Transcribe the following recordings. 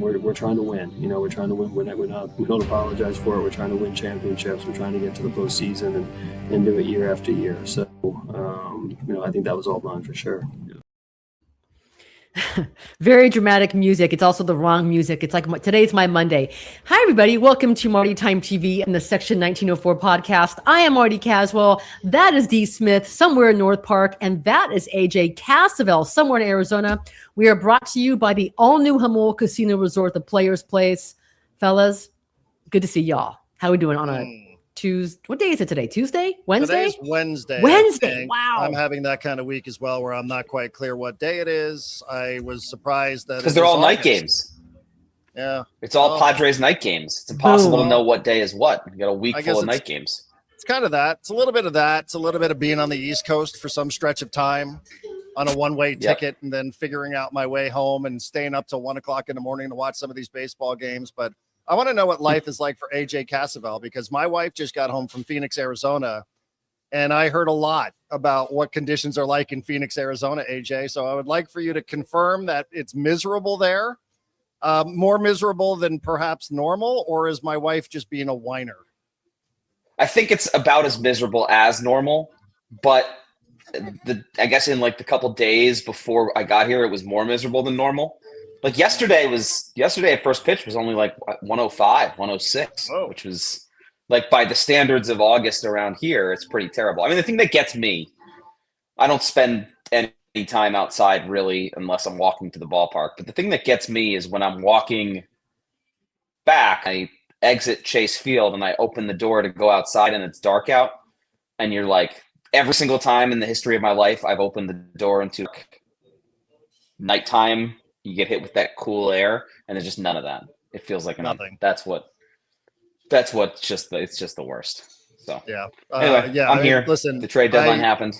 we're trying to win. We're trying to win. We don't apologize for it. We're trying to win championships. We're trying to get to the postseason and do it year after year. So, I think that was all done for sure. Very dramatic music. It's also the wrong music. It's like today's my Monday. Hi, everybody. Welcome to Marty Time TV and the Section 1904 podcast. I am Marty Caswell. That is Dee Smith somewhere in North Park. And that is AJ Cassavell somewhere in Arizona. We are brought to you by the all-new Hamul Casino Resort, the Players Place. Fellas, good to see y'all. How are we doing on a Tuesday? What day is it today? Tuesday? Wednesday? Today's Wednesday. Wednesday. Wow. I'm having that kind of week as well where I'm not quite clear what day it is. I was surprised that because they're all night games. Yeah. It's all Padres night games. It's impossible to know what day is what. You got a week full of night games. It's kind of that. It's a little bit of that. It's a little bit of being on the East Coast for some stretch of time on a one-way ticket and then figuring out my way home and staying up till 1 o'clock in the morning to watch some of these baseball games. But I want to know what life is like for AJ Cassavell because my wife just got home from Phoenix, Arizona, and I heard a lot about what conditions are like in Phoenix, Arizona, AJ. So I would like for you to confirm that it's miserable there, more miserable than perhaps normal, or is my wife just being a whiner? I think it's about as miserable as normal, but I guess in like the couple days before I got here, it was more miserable than normal. Like yesterday at first pitch was only like 105, 106, which was like by the standards of August around here, it's pretty terrible. I mean, the thing that gets me, I don't spend any time outside really unless I'm walking to the ballpark. But the thing that gets me is when I'm walking back, I exit Chase Field and I open the door to go outside and it's dark out. And you're like, every single time in the history of my life, I've opened the door into nighttime. You get hit with that cool air, and there's just none of that. It feels like nothing. It's just the worst. So anyway, I'm here. Listen, the trade deadline happened.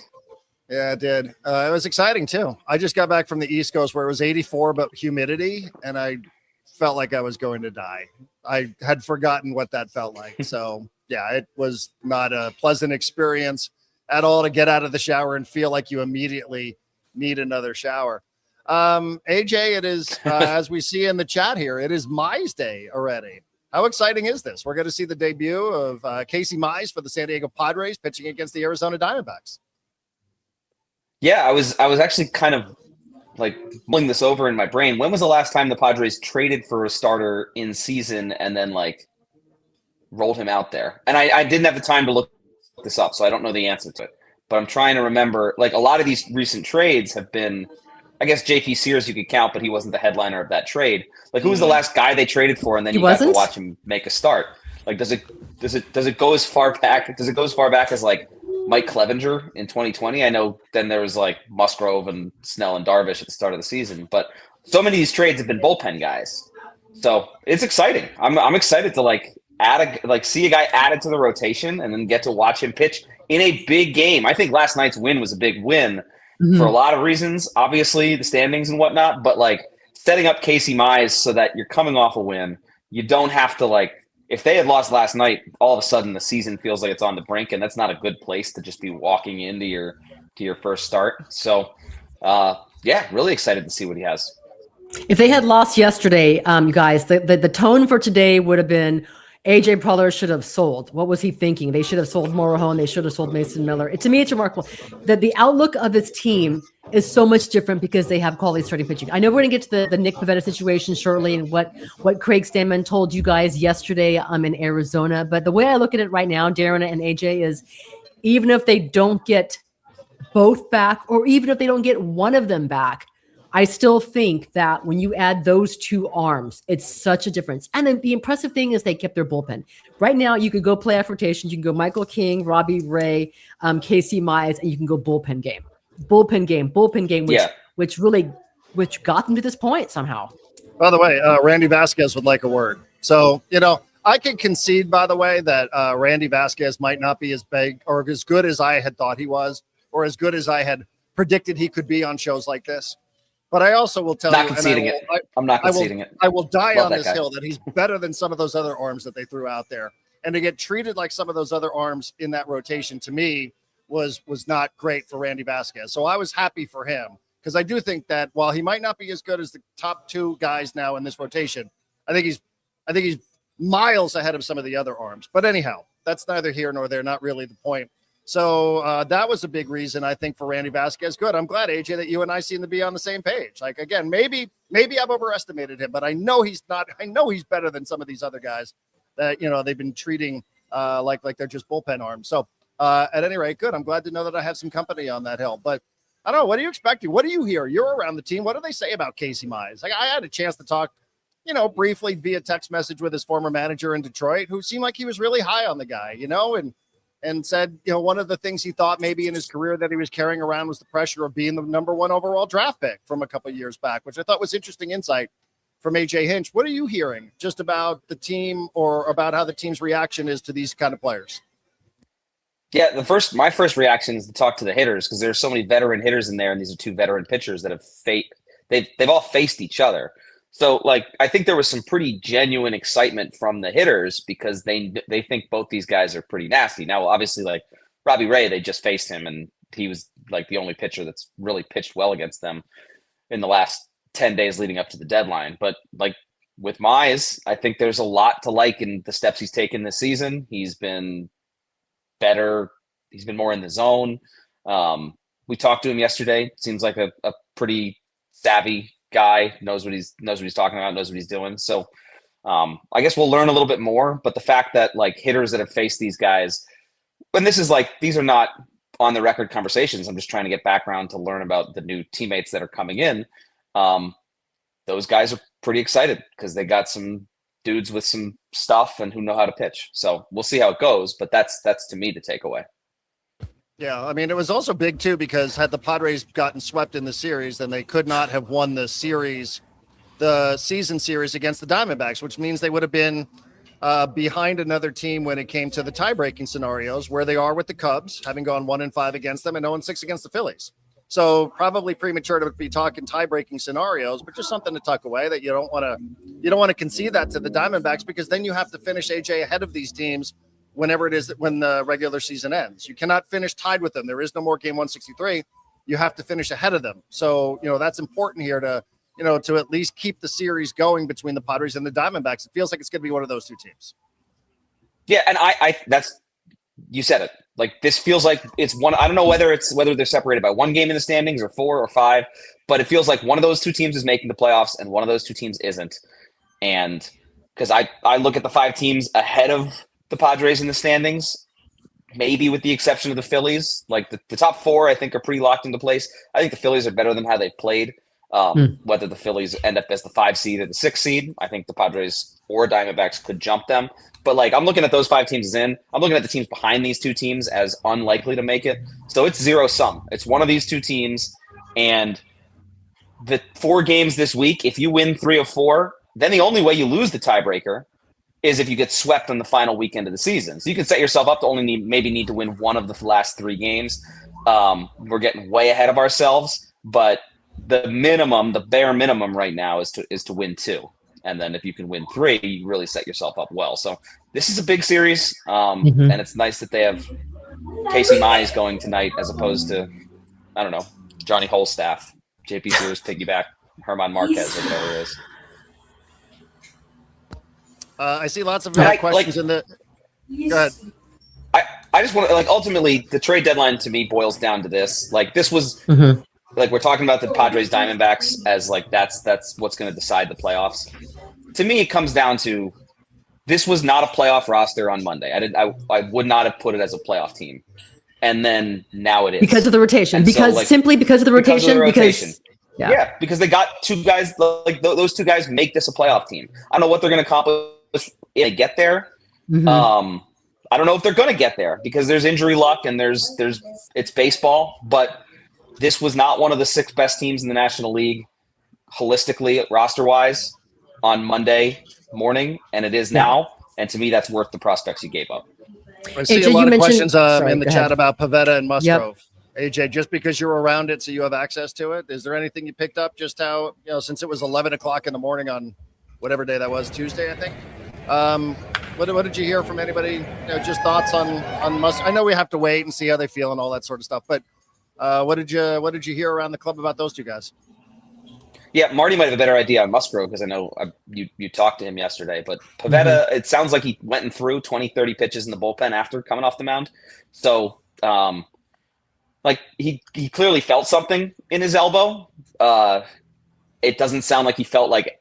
Yeah, it did. It was exciting too. I just got back from the East Coast where it was 84, but humidity, and I felt like I was going to die. I had forgotten what that felt like. So yeah, it was not a pleasant experience at all to get out of the shower and feel like you immediately need another shower. AJ, it is, as we see in the chat here, it is Mize Day already. How exciting is this? We're going to see the debut of Casey Mize for the San Diego Padres pitching against the Arizona Diamondbacks. Yeah, I was actually kind of like mulling this over in my brain. When was the last time the Padres traded for a starter in season and then like rolled him out there? And I didn't have the time to look this up, so I don't know the answer to it. But I'm trying to remember, like a lot of these recent trades have been, I guess JP Sears you could count, but he wasn't the headliner of that trade. Like, who was the last guy they traded for, and then you got to watch him make a start? Like, does it go as far back? Does it go as far back as like Mike Clevenger in 2020? I know then there was like Musgrove and Snell and Darvish at the start of the season, but so many of these trades have been bullpen guys. So it's exciting. I'm excited to like see a guy added to the rotation and then get to watch him pitch in a big game. I think last night's win was a big win. For a lot of reasons, obviously the standings and whatnot, but like setting up Casey Mize so that you're coming off a win, you don't have to like, if they had lost last night, all of a sudden the season feels like it's on the brink, and that's not a good place to just be walking into your first start. So yeah, really excited to see what he has. If they had lost yesterday, you guys, the tone for today would have been AJ Preller should have sold. What was he thinking? They should have sold Morejon. They should have sold Mason Miller. To me, it's remarkable that the outlook of this team is so much different because they have quality starting pitching. I know we're going to get to the Nick Pivetta situation shortly and what Craig Stanman told you guys yesterday in Arizona. But the way I look at it right now, Darren and AJ, is even if they don't get both back, or even if they don't get one of them back, I still think that when you add those two arms, it's such a difference. And then the impressive thing is they kept their bullpen. Right now, you could go playoff rotations. You can go Michael King, Robbie Ray, Casey Mize, and you can go bullpen game, which got them to this point somehow. By the way, Randy Vasquez would like a word. So, I can concede, by the way, that Randy Vasquez might not be as big or as good as I had thought he was, or as good as I had predicted he could be on shows like this. But I also will tell I'm not conceding it. I will die on this hill that he's better than some of those other arms that they threw out there. And to get treated like some of those other arms in that rotation, to me, was not great for Randy Vasquez. So I was happy for him because I do think that while he might not be as good as the top two guys now in this rotation, I think he's miles ahead of some of the other arms. But anyhow, that's neither here nor there. Not really the point. So that was a big reason, I think, for Randy Vasquez. Good. I'm glad, AJ, that you and I seem to be on the same page. Like, again, maybe I've overestimated him, but I know he's not. I know he's better than some of these other guys that, they've been treating like they're just bullpen arms. So at any rate, good. I'm glad to know that I have some company on that hill. But I don't know. What are you expecting? What do you hear? You're around the team. What do they say about Casey Mize? Like, I had a chance to talk, briefly via text message with his former manager in Detroit, who seemed like he was really high on the guy, and said, one of the things he thought maybe in his career that he was carrying around was the pressure of being the number one overall draft pick from a couple of years back, which I thought was interesting insight from AJ Hinch. What are you hearing just about the team or about how the team's reaction is to these kind of players? Yeah, my first reaction is to talk to the hitters, because there's so many veteran hitters in there, and these are two veteran pitchers that have they've all faced each other. So, I think there was some pretty genuine excitement from the hitters because they think both these guys are pretty nasty. Now, obviously, Robbie Ray, they just faced him, and he was the only pitcher that's really pitched well against them in the last 10 days leading up to the deadline. But with Mize, I think there's a lot to like in the steps he's taken this season. He's been better. He's been more in the zone. We talked to him yesterday. Seems like a pretty savvy guy, knows what he's talking about, knows what he's doing. So I guess we'll learn a little bit more. But the fact that hitters that have faced these guys, and this is these are not on the record conversations. I'm just trying to get background to learn about the new teammates that are coming in. Those guys are pretty excited because they got some dudes with some stuff and who know how to pitch. So we'll see how it goes. But that's to me the takeaway. Yeah, I mean, it was also big, too, because had the Padres gotten swept in the series, then they could not have won the season series against the Diamondbacks, which means they would have been behind another team when it came to the tie-breaking scenarios, where they are with the Cubs, having gone 1-5 against them and 0-6 against the Phillies. So probably premature to be talking tie-breaking scenarios, but just something to tuck away that you don't want to concede that to the Diamondbacks, because then you have to finish, AJ, ahead of these teams whenever it is when the regular season ends. You cannot finish tied with them. There is no more game 163. You have to finish ahead of them. So, that's important here to at least keep the series going between the Padres and the Diamondbacks. It feels like it's going to be one of those two teams. Yeah. And you said it. This feels like it's one. I don't know whether they're separated by one game in the standings or 4 or 5, but it feels like one of those two teams is making the playoffs and one of those two teams isn't. And because I look at the 5 teams ahead of the Padres in the standings, maybe with the exception of the Phillies. The top 4, I think, are pretty locked into place. I think the Phillies are better than how they've played. Whether the Phillies end up as the 5 seed or the 6 seed, I think the Padres or Diamondbacks could jump them. But I'm looking at those 5 teams as in. I'm looking at the teams behind these two teams as unlikely to make it. So it's zero sum. It's one of these two teams, and the 4 games this week, if you win 3 of 4, then the only way you lose the tiebreaker is if you get swept on the final weekend of the season. So you can set yourself up to only need to win 1 of the last 3 games. We're getting way ahead of ourselves, but the bare minimum right now is to win 2. And then if you can win 3, you really set yourself up well. So this is a big series. And it's nice that they have Casey Mize going tonight as opposed to, I don't know, Johnny Holstaff, JP Sears piggyback, Herman Marquez, or whatever it is. I see lots of questions in the. Go ahead. I just want to ultimately the trade deadline to me boils down to this. This was we're talking about the Padres Diamondbacks as that's what's going to decide the playoffs. To me, it comes down to this was not a playoff roster on Monday. I would not have put it as a playoff team, and then now it is because of the rotation. And Simply because of the rotation. Yeah, because they got 2 guys those 2 guys make this a playoff team. I don't know what they're going to accomplish if they get there. I don't know if they're going to get there because there's injury luck and it's baseball, but this was not one of the 6 best teams in the National League holistically roster wise on Monday morning, and it is now. And to me, that's worth the prospects you gave up. I see a lot of questions in the chat about Pivetta and Musgrove. AJ, just because you're around it, so you have access to it. Is there anything you picked up just how, since it was 11 o'clock in the morning on whatever day that was, Tuesday, I think. What did you hear from anybody? Just thoughts on Musk? I know we have to wait and see how they feel and all that sort of stuff, but What did you hear around the club about those two guys? Yeah, Marty might have a better idea on Musgrove because I know you talked to him yesterday. But Pivetta, It sounds like he went and threw 20, 30 pitches in the bullpen after coming off the mound. So, like he clearly felt something in his elbow. It doesn't sound like he felt like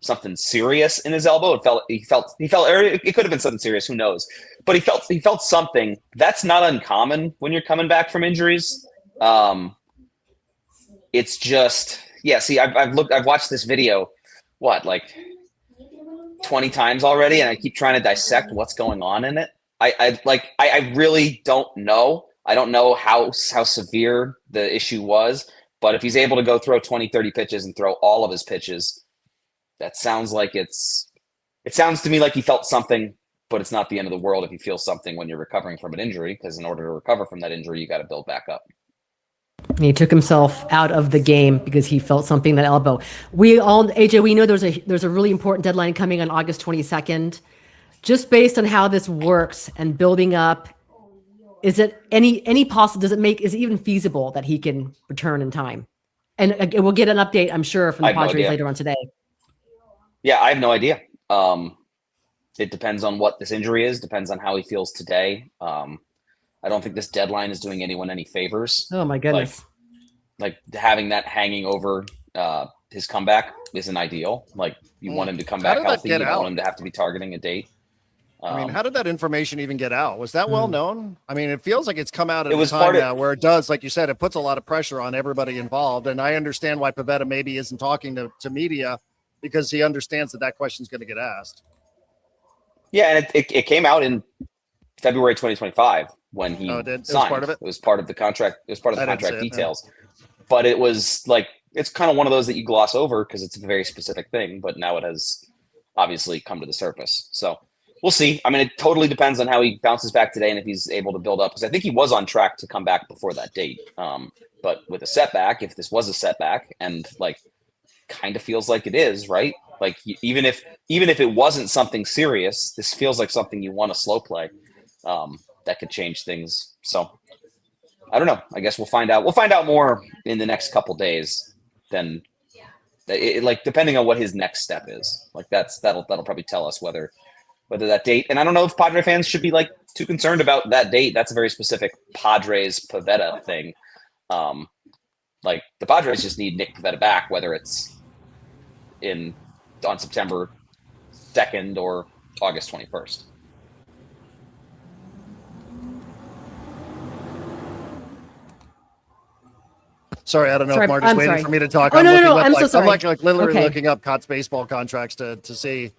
something serious in his elbow. He felt, or it could have been something serious. Who knows? But he felt something. That's not uncommon when you're coming back from injuries. It's just. Yeah, see, I've watched this video, like 20 times already, and I keep trying to dissect what's going on in it. I really don't know. I don't know how severe the issue was, but if he's able to go throw 20, 30 pitches and throw all of his pitches, that sounds like it sounds to me like he felt something, but it's not the end of the world if you feel something when you're recovering from an injury, because in order to recover from that injury, you got to build back up. He took himself out of the game because he felt something in that elbow. AJ, we know there's a really important deadline coming on August 22nd. Just based on how this works and building up, is it any possible? Is it even feasible that he can return in time? And we'll get an update, I'm sure, from the Padres later on today. Yeah, I have no idea. It depends on what this injury is. Depends on how he feels today. I don't think this deadline is doing anyone any favors. Oh my goodness! Like having that hanging over his comeback isn't ideal. Like you want him to come back healthy. You don't want him to have to be targeting a date. I mean, how did that information even get out? Was that well known? I mean, it feels like it's come out at a time now where it does, like you said, it puts a lot of pressure on everybody involved. And I understand why Pivetta maybe isn't talking to media, because he understands that question is going to get asked. Yeah, and it came out in February 2025 when he signed. It was part of it? It was part of the contract. It was part of the contract details. But it was like, it's kind of one of those that you gloss over because it's a very specific thing, but now it has obviously come to the surface. So we'll see. I mean, it totally depends on how he bounces back today and if he's able to build up, because I think he was on track to come back before that date. But with a setback, if this was a setback, and like kind of feels like it is, right? Like even if it wasn't something serious, this feels like something you want to slow play. That could change things. So I don't know. I guess we'll find out. We'll find out more in the next couple days. Then, like depending on what his next step is, like that'll probably tell us whether that date. And I don't know if Padre fans should be like too concerned about that date. That's a very specific Padres Pivetta thing. Like the Padres just need Nick Pivetta back, whether it's on September 2nd or August 21st. Sorry, I don't know if Marty's waiting for me to talk. Oh, no, I'm so sorry. I'm like literally looking up Cott's baseball contracts to see,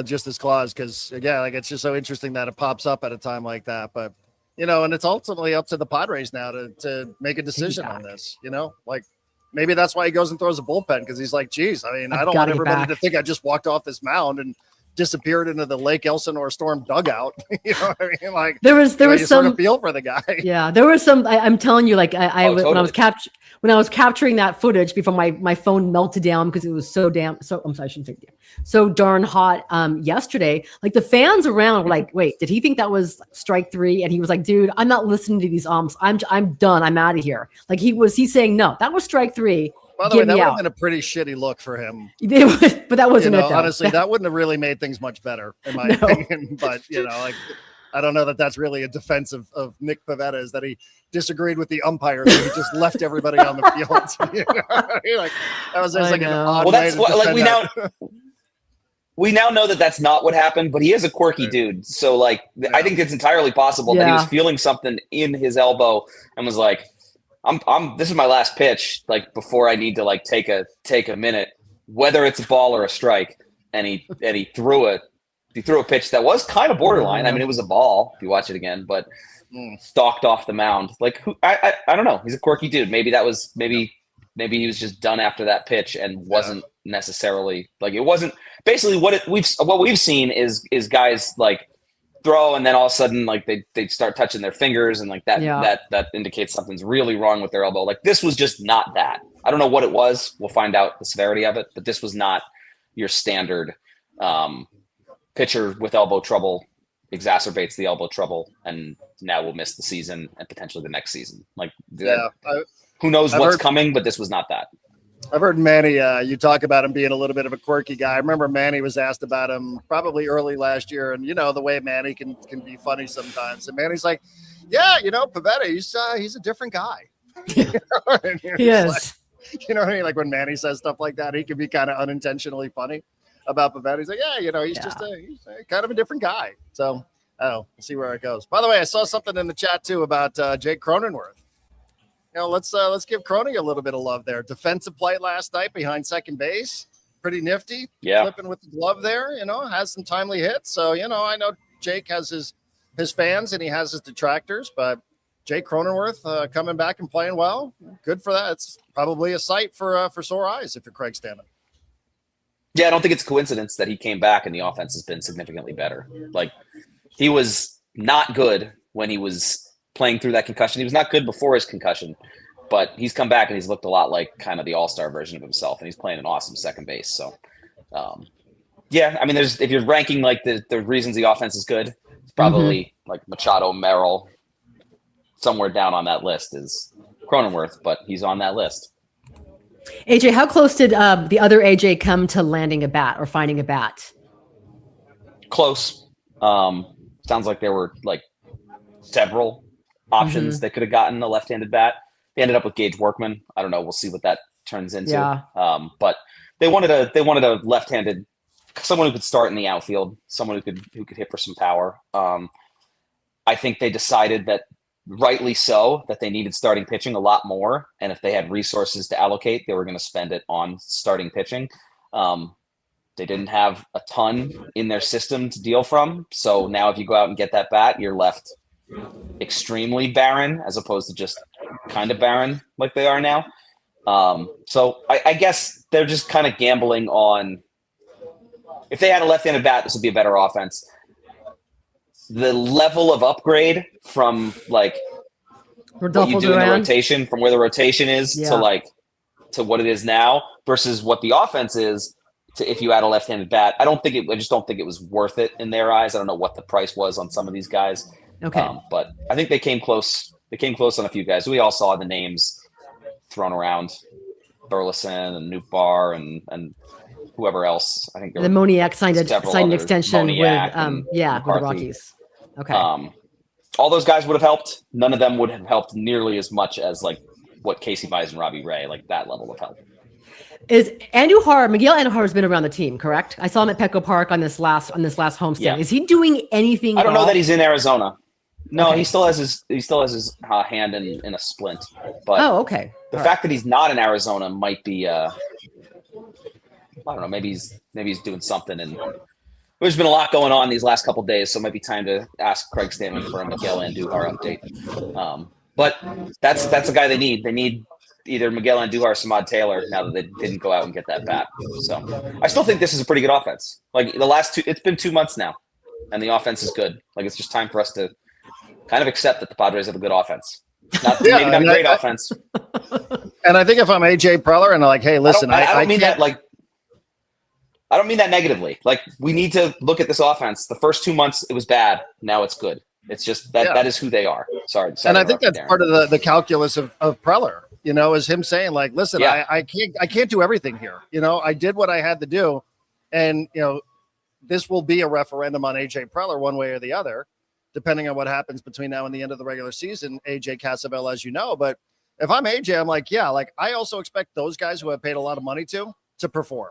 just this clause, because like it's just so interesting that it pops up at a time like that. But and it's ultimately up to the Padres now to make a decision on this. Like maybe that's why he goes and throws a bullpen, because he's like, geez, I mean, I don't want everybody to think I just walked off this mound and disappeared into the Lake Elsinore Storm dugout. You know what I mean? Like there was some sort of feel for the guy. Yeah, there was some. I'm telling you, like totally. when I was capturing that footage before my phone melted down because it was so I'm sorry, I shouldn't say damn, so darn hot yesterday. Like the fans around were like, wait, did he think that was strike three? And he was like, dude, I'm not listening to these umps. I'm done. I'm out of here. Like he's saying, no, that was strike three. By the way, that would have been a pretty shitty look for him. But that wasn't it, though. Honestly, that wouldn't have really made things much better, in my opinion. But, like, I don't know that that's really a defense of Nick Pivetta, is that he disagreed with the umpire, so he just left everybody on the field. Like, that was like an odd way to defend that. We now know that that's not what happened, but he is a quirky dude. So, like, I think it's entirely possible that he was feeling something in his elbow and was like, this is my last pitch, like before I need to like take a minute, whether it's a ball or a strike. And he threw a pitch that was kind of borderline. I mean, it was a ball if you watch it again, but stalked off the mound. Like I don't know. He's a quirky dude. Maybe he was just done after that pitch and wasn't necessarily like, it wasn't basically what we've seen is guys like throw and then all of a sudden like they start touching their fingers and like that indicates something's really wrong with their elbow. Like this was just not that. I don't know what it was. We'll find out the severity of it, but this was not your standard pitcher with elbow trouble exacerbates the elbow trouble, and now will miss the season and potentially the next season. Like, Yeah, who knows I've what's heard- coming, but this was not that. I've heard Manny, you talk about him being a little bit of a quirky guy. I remember Manny was asked about him probably early last year, and the way Manny can be funny sometimes. And Manny's like, "Yeah, Pivetta, he's a different guy." And you're He just is. like, you know what I mean? Like when Manny says stuff like that, he can be kind of unintentionally funny about Pivetta. He's like, "Yeah, he's just he's kind of a different guy." So, we'll see where it goes. By the way, I saw something in the chat too about Jake Cronenworth. Let's give Crony a little bit of love there. Defensive play last night behind second base, pretty nifty. Yeah. Flipping with the glove there. Has some timely hits. So I know Jake has his fans and he has his detractors, but Jake Cronenworth coming back and playing well. Good for that. It's probably a sight for sore eyes if you're Craig Stammen. Yeah, I don't think it's a coincidence that he came back and the offense has been significantly better. Like, he was not good when he was playing through that concussion. He was not good before his concussion, but he's come back and he's looked a lot like kind of the all-star version of himself, and he's playing an awesome second base. So, yeah, I mean, if you're ranking like the reasons the offense is good, it's probably like Machado, Merrill, somewhere down on that list is Cronenworth, but he's on that list. AJ, how close did the other AJ come to landing a bat or finding a bat? Close. Sounds like there were like several options they could have gotten a left-handed bat. They ended up with Gage Workman. I don't know. We'll see what that turns into. Yeah. But they wanted a left-handed, someone who could start in the outfield, someone who could hit for some power. I think they decided that, rightly so, that they needed starting pitching a lot more, and if they had resources to allocate, they were going to spend it on starting pitching. They didn't have a ton in their system to deal from, so now if you go out and get that bat, you're left extremely barren as opposed to just kind of barren like they are now. So I guess they're just kind of gambling on, if they had a left-handed bat, this would be a better offense. The level of upgrade from like what you do in the rotation, from where the rotation is to what it is now versus what the offense is to if you add a left-handed bat. I just don't think it was worth it in their eyes. I don't know what the price was on some of these guys. Okay. But I think they came close. They came close on a few guys. We all saw the names thrown around, Burleson and Nootbaar and whoever else. I think the Moniak signed an extension Moniak with the Rockies. Okay. All those guys would have helped. None of them would have helped nearly as much as like what Casey Mize and Robbie Ray, like that level of help. Is Miguel Andujar has been around the team, correct? I saw him at Petco Park on this last homestand. Yeah. Is he doing anything? I don't know that he's in Arizona. No, okay. he still has his hand in a splint. But okay. The fact that he's not in Arizona might be I don't know, maybe he's doing something, and there's been a lot going on these last couple of days, so it might be time to ask Craig Stammen for a Miguel Andujar update. But that's a guy they need. They need either Miguel Andujar or Samad Taylor now that they didn't go out and get that bat. So I still think this is a pretty good offense. Like it's been 2 months now, and the offense is good. Like it's just time for us to kind of accept that the Padres have a good offense. Maybe not a great offense. And I think if I'm AJ Preller and I'm like, hey, listen, I don't mean that like. I don't mean that negatively. Like, we need to look at this offense. The first 2 months, it was bad. Now it's good. It's just that is who they are. Sorry and I think that's Darren. Part of the calculus of Preller, is him saying like, listen, I can't do everything here. I did what I had to do. And, this will be a referendum on AJ Preller one way or the other, depending on what happens between now and the end of the regular season, AJ Cassavell, as you know. But if I'm AJ, I'm like, I also expect those guys who have paid a lot of money to perform.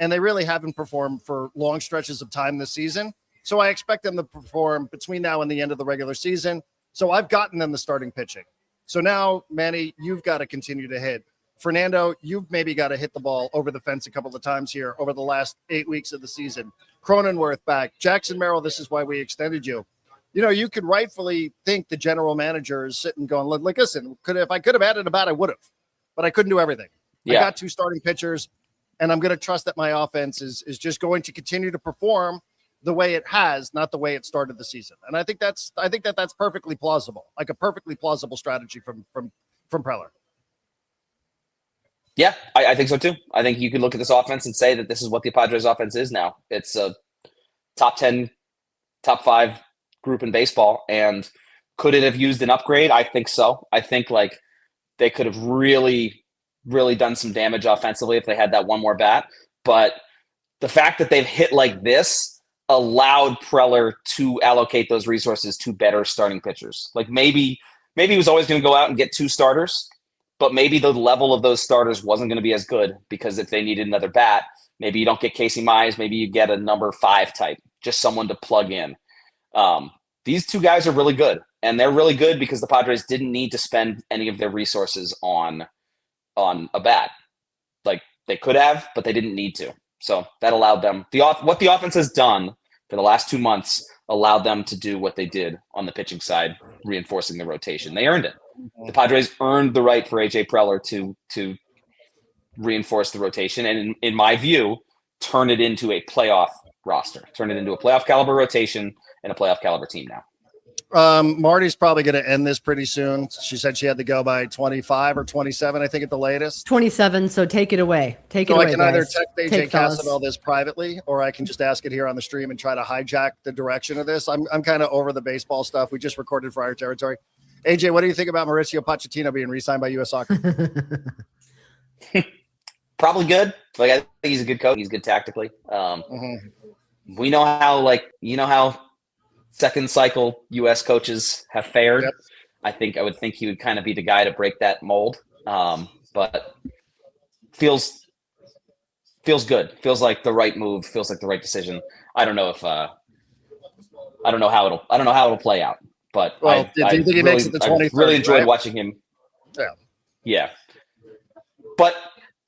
And they really haven't performed for long stretches of time this season. So I expect them to perform between now and the end of the regular season. So I've gotten them the starting pitching. So now, Manny, you've got to continue to hit. Fernando, you've maybe got to hit the ball over the fence a couple of times here over the last 8 weeks of the season. Cronenworth back. Jackson Merrill, this is why we extended you. You could rightfully think the general manager is sitting going, like, listen, if I could have added a bat, I would have. But I couldn't do everything. Yeah. I got 2 starting pitchers. And I'm going to trust that my offense is just going to continue to perform the way it has, not the way it started the season. And I think that's perfectly plausible, like a perfectly plausible strategy from Preller. Yeah, I think so too. I think you can look at this offense and say that this is what the Padres offense is now. It's a top 10, top 5 group in baseball. And could it have used an upgrade? I think so. I think like they could have really, really done some damage offensively if they had that one more bat. But the fact that they've hit like this allowed Preller to allocate those resources to better starting pitchers. Like maybe he was always going to go out and get 2 starters, but maybe the level of those starters wasn't going to be as good because if they needed another bat, maybe you don't get Casey Mize, maybe you get a number 5 type, just someone to plug in. These 2 guys are really good, and they're really good because the Padres didn't need to spend any of their resources on a bat. Like they could have, but they didn't need to. So that allowed them what the offense has done for the last 2 months allowed them to do what they did on the pitching side, reinforcing the rotation. They earned it. The Padres earned the right for AJ Preller to reinforce the rotation, and in my view, turn it into a playoff roster, turn it into a playoff caliber rotation and a playoff caliber team now. Marty's probably going to end this pretty soon. She said she had to go by 25 or 27, I think at the latest. 27. So take it away. Take it away. I can guys. either text AJ Cassavell this privately, or I can just ask it here on the stream and try to hijack the direction of this. I'm kind of over the baseball stuff. We just recorded for our territory. AJ, what do you think about Mauricio Pochettino being re-signed by U.S. Soccer? Probably good. Like I think he's a good coach. He's good tactically. We know how second cycle U.S. coaches have fared. Yep. I would think he would kind of be the guy to break that mold. But feels good. Feels like the right move. Feels like the right decision. I don't know how it'll play out. But do you think he makes it to 2030? I really enjoyed watching him. Yeah. But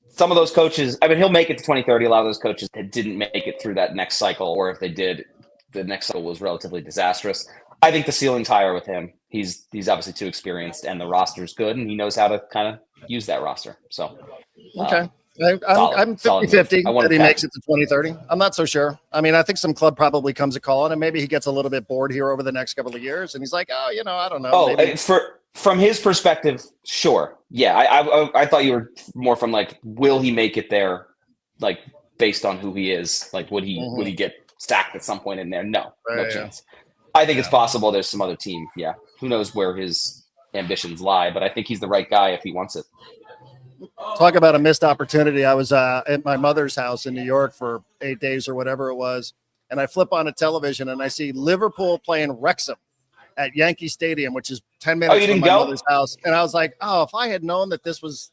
some of those coaches, I mean, he'll make it to 2030. A lot of those coaches that didn't make it through that next cycle, or if they did, the next cycle was relatively disastrous. I think the ceiling's higher with him. He's obviously too experienced, and the roster's good, and he knows how to kind of use that roster. So, okay. I'm 50-50 that he makes it to 2030. I'm not so sure. I mean, I think some club probably comes a call on him. Maybe he gets a little bit bored here over the next couple of years, and he's like, I don't know. From his perspective, sure. Yeah, I thought you were more from like, will he make it there? Like based on who he is, like would he get stacked at some point in there? No chance. I think it's possible there's some other team. Yeah, who knows where his ambitions lie? But I think he's the right guy if he wants it. Talk about a missed opportunity. I was at my mother's house in New York for 8 days or whatever it was, and I flip on a television and I see Liverpool playing Wrexham at Yankee Stadium, which is 10 minutes from my mother's house. And I was like, if I had known that this was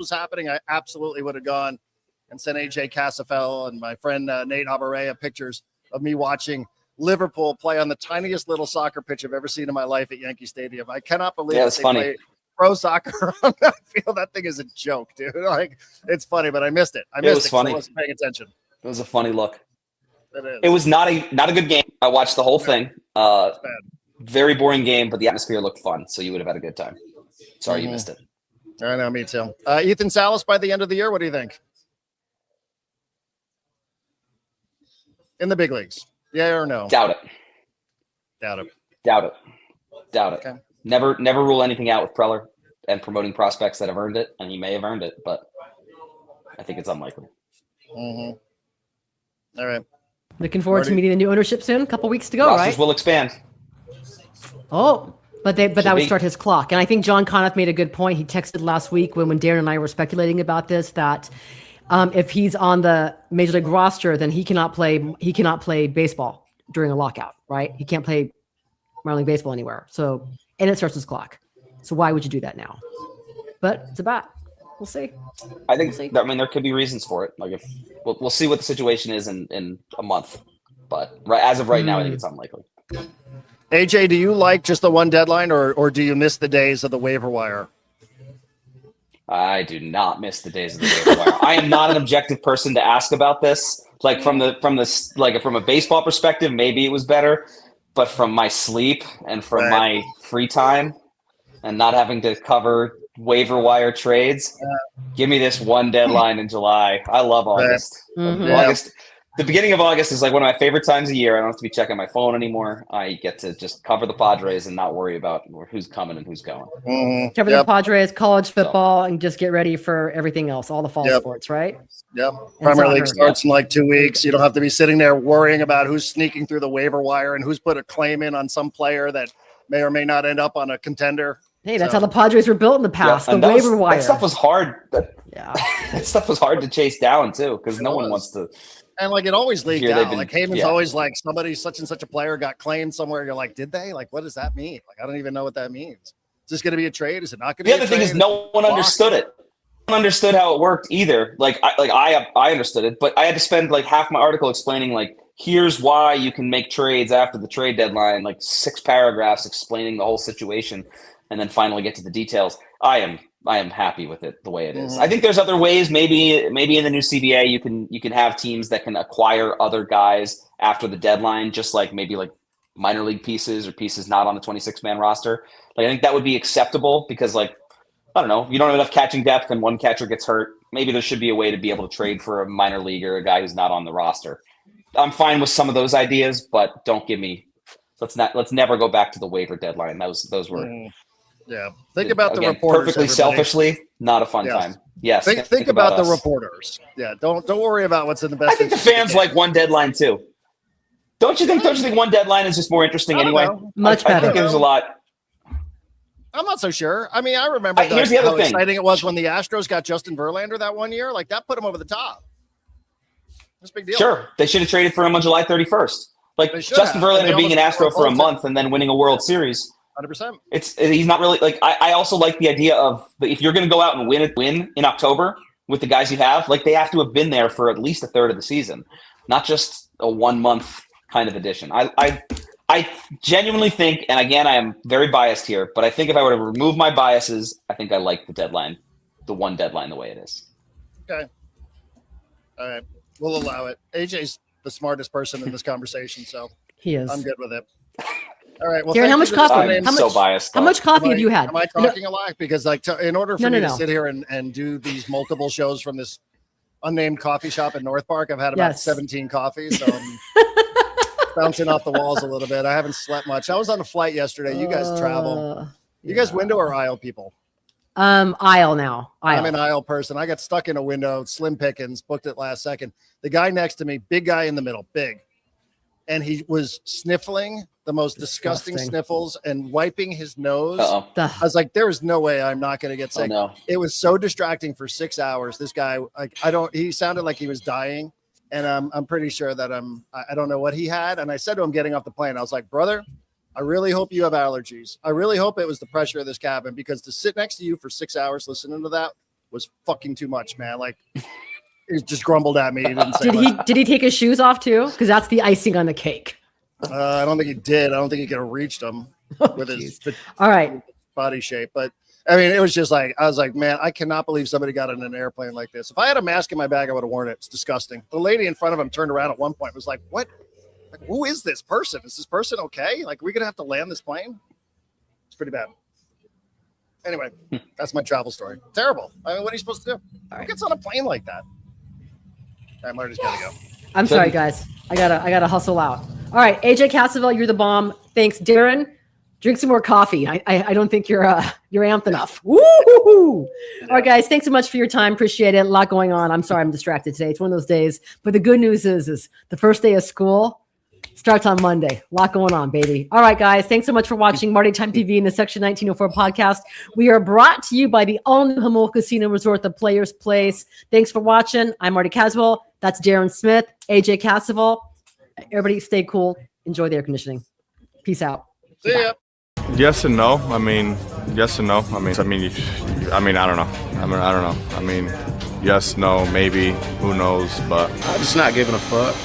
happening, I absolutely would have gone and sent AJ Cassavell and my friend Nate Abarea pictures of me watching Liverpool play on the tiniest little soccer pitch I've ever seen in my life at Yankee Stadium. I cannot believe that they play pro soccer on that field. That thing is a joke, dude. Like, it's funny, but I missed it. I missed it. Funny. I wasn't paying attention. It was a funny look. It was not a good game. I watched the whole thing. Very boring game, but the atmosphere looked fun, so you would have had a good time. Sorry you missed it. I know, me too. Ethan Salas by the end of the year, what do you think? In the big leagues, yeah or no? Doubt it. Okay. Never rule anything out with Preller and promoting prospects that have earned it, and he may have earned it, but I think it's unlikely. All right. Looking forward to meeting the new ownership soon. A couple weeks to go, Rosters right? will expand. Oh, but that would start his clock. And I think John Conniff made a good point. He texted last week when Darren and I were speculating about this that if he's on the major league roster, then he cannot play baseball during a lockout, right? He can't play minor league baseball anywhere. So, and it starts his clock. So why would you do that now? But it's a bat. We'll see. I think. I mean, there could be reasons for it. Like if we'll see what the situation is in a month. But as of right now, I think it's unlikely. AJ, do you like just the one deadline, or do you miss the days of the waiver wire? I do not miss the days of the waiver wire. I am not an objective person to ask about this. Like from a baseball perspective, maybe it was better, but from my sleep and from my free time and not having to cover waiver wire trades, give me this one deadline in July. I love August. The beginning of August is like one of my favorite times of year. I don't have to be checking my phone anymore. I get to just cover the Padres and not worry about who's coming and who's going. Mhm. Cover the Padres, college football, and just get ready for everything else, all the fall sports, right? Yep. Premier League starts in like 2 weeks. You don't have to be sitting there worrying about who's sneaking through the waiver wire and who's put a claim in on some player that may or may not end up on a contender. Hey, that's how the Padres were built in the past. The waiver wire. That stuff was hard. That stuff was hard to chase down too, because no one wants to. And like it always leaked out. Like Heyman's always like somebody, such and such a player got claimed somewhere. You're like, did they? Like, what does that mean? Like, I don't even know what that means. Is this going to be a trade? Is it not going to be a trade? The other thing is no one understood it. No one understood how it worked either. I understood it, but I had to spend like half my article explaining like, here's why you can make trades after the trade deadline, like 6 paragraphs explaining the whole situation, and then finally get to the details. I am happy with it the way it is. I think there's other ways. Maybe in the new CBA you can have teams that can acquire other guys after the deadline, just like maybe like minor league pieces or pieces not on the 26-man roster. Like I think that would be acceptable because like I don't know, you don't have enough catching depth and one catcher gets hurt. Maybe there should be a way to be able to trade for a minor leaguer, a guy who's not on the roster. I'm fine with some of those ideas, but don't give me. Let's never go back to the waiver deadline. Those were. Yeah. Think about the reporters. Perfectly selfishly, not a fun time. Yes. Think about the reporters. Yeah. Don't worry about what's in the best. I think the fans like one deadline too. Don't you think one deadline is just more interesting anyway? Much better. I think there's a lot. I'm not so sure. I mean, I remember here's the other how thing. exciting it was when the Astros got Justin Verlander that one year. Like that put him over the top. That's a big deal. Sure. They should have traded for him on July 31st. Like Justin Verlander being an Astro for a month and then winning a World Series. 100%. He's not really like I also like the idea of if you're going to go out and win in October with the guys you have, like they have to have been there for at least a third of the season, not just a 1 month kind of addition. I genuinely think, and again, I am very biased here, but I think if I were to remove my biases, I think I like the deadline, the one deadline the way it is. Okay. All right. We'll allow it. AJ's the smartest person in this conversation, so he is. I'm good with it. All right. Well, Darren, how much coffee? I'm so biased. How much coffee have you had? Am I talking a lot? Because like, in order for me to sit here and do these multiple shows from this unnamed coffee shop in North Park, I've had about 17 coffees, so I'm bouncing off the walls a little bit. I haven't slept much. I was on a flight yesterday. You guys travel. You guys window or aisle people? Aisle now. I'm an aisle person. I got stuck in a window. Slim pickings. Booked it last second. The guy next to me, big guy in the middle, big. And he was sniffling the most disgusting sniffles and wiping his nose. I was like, there is no way I'm not going to get sick. No. It was so distracting for 6 hours. This guy, like, he sounded like he was dying. And I'm pretty sure that I don't know what he had. And I said to him getting off the plane, I was like, brother, I really hope you have allergies. I really hope it was the pressure of this cabin, because to sit next to you for 6 hours listening to that was fucking too much, man. Like, he just grumbled at me. He didn't say did he take his shoes off too? Because that's the icing on the cake. I don't think he did. I don't think he could have reached them with his body shape. But I mean, it was just like, I was like, man, I cannot believe somebody got in an airplane like this. If I had a mask in my bag, I would have worn it. It's disgusting. The lady in front of him turned around at one point and was like, what? Like, who is this person? Is this person okay? Like, we're going to have to land this plane? It's pretty bad. Anyway, that's my travel story. Terrible. I mean, what are you supposed to do? Who gets on a plane like that? All right, Marty's got to go. I'm sorry, guys. I gotta hustle out. All right, AJ Cassavell, you're the bomb. Thanks, Darren. Drink some more coffee. I don't think you're amped enough. Woo! All right, guys. Thanks so much for your time. Appreciate it. A lot going on. I'm sorry I'm distracted today. It's one of those days. But the good news is the first day of school starts on Monday. A lot going on, baby. All right, guys. Thanks so much for watching Marty Time TV and the Section 1904 podcast. We are brought to you by the all-new Hamul Casino Resort, the Players Place. Thanks for watching. I'm Marty Caswell. That's Darren Smith, AJ Cassavell. Everybody stay cool. Enjoy the air conditioning. Peace out. See ya. Yes and no. I mean, yes and no. I mean, I don't know. I don't know. I mean, yes, no, maybe. Who knows? But I'm just not giving a fuck.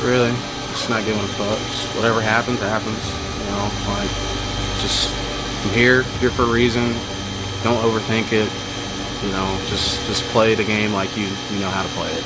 Really, just not giving a fuck. Just whatever happens, happens. You know, like just I'm here for a reason. Don't overthink it. You know, just play the game like you know how to play it.